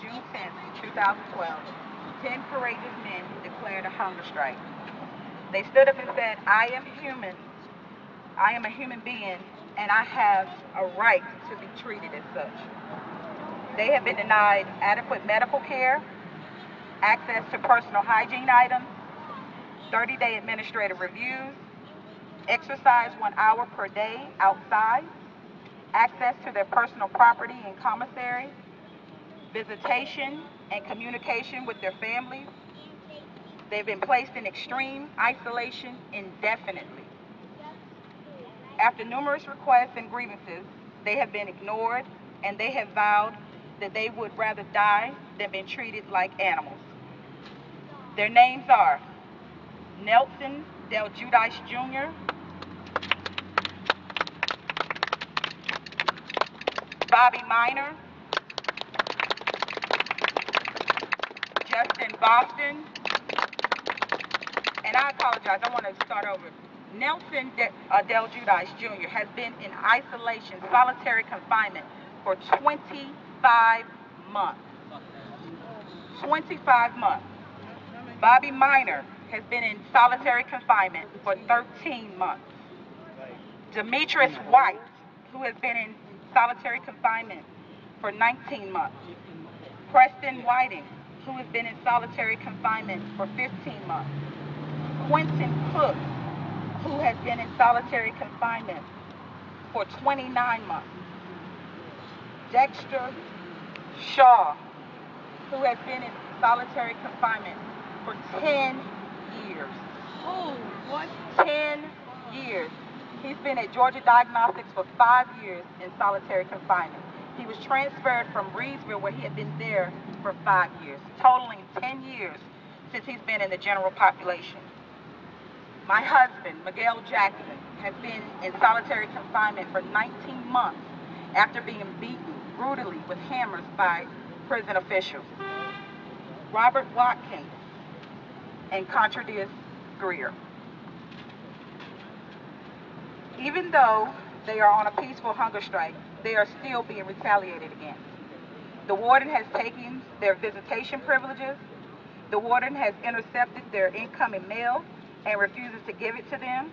June 10th, 2012, 10 courageous men declared a hunger strike. They stood up and said, I am human, I am a human being, and I have a right to be treated as such. They have been denied adequate medical care, access to personal hygiene items, 30-day administrative reviews, exercise 1 hour per day outside, access to their personal property and commissary, visitation and communication with their families. They've been placed in extreme isolation indefinitely. After numerous requests and grievances, they have been ignored, and they have vowed that they would rather die than be treated like animals. Their names are Nelson Del Giudice Jr., Bobby Minor, Justin Boston, and I apologize, I want to start over. Nelson Del Giudice Jr. has been in isolation, solitary confinement for 25 months. 25 months. Bobby Minor has been in solitary confinement for 13 months. Demetrius White, who has been in solitary confinement for 19 months. Preston Whiting, who has been in solitary confinement for 15 months. Quentin Cook, who has been in solitary confinement for 29 months. Dexter Shaw, who has been in solitary confinement for 10 years. Oh, what? 10 years. He's been at Georgia Diagnostics for 5 years in solitary confinement. He was transferred from Reedsville, where he had been there for 5 years, totaling 10 years since he's been in the general population. My husband, Miguel Jackson, has been in solitary confinement for 19 months after being beaten brutally with hammers by prison officials. Robert Watkins and Contradius Greer. Even though they are on a peaceful hunger strike, they are still being retaliated against. The warden has taken their visitation privileges. The warden has intercepted their incoming mail and refuses to give it to them.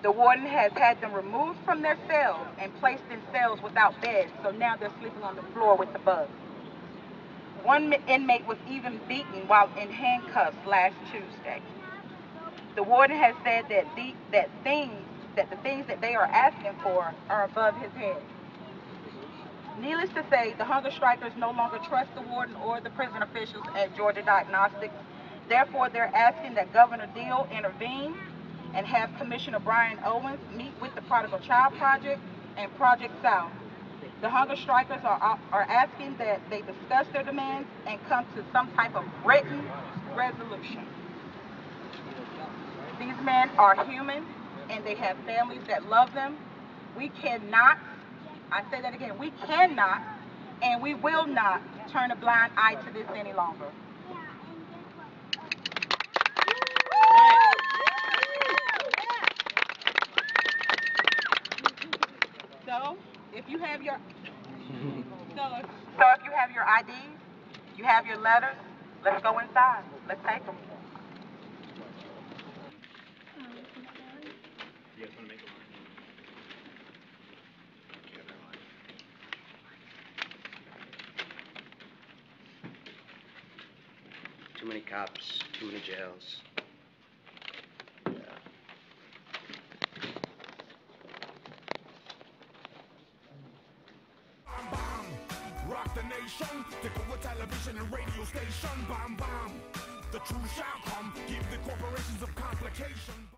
The warden has had them removed from their cells and placed in cells without beds, so now they're sleeping on the floor with the bugs. One inmate was even beaten while in handcuffs last Tuesday. The warden has said that the things that they are asking for are above his head. Needless to say, the hunger strikers no longer trust the warden or the prison officials at Georgia Diagnostics. Therefore, they're asking that Governor Deal intervene and have Commissioner Brian Owens meet with the Prodigal Child Project and Project South. The hunger strikers are asking that they discuss their demands and come to some type of written resolution. These men are human, and they have families that love them. We cannot, I say that again, we cannot and we will not turn a blind eye to this any longer. So, if you have your IDs, you have your letters, let's go inside. Let's take them. Too many cops, too many jails. Rock the nation, take over television and radio station, bam bam. The truth shall come, give the corporations of complication.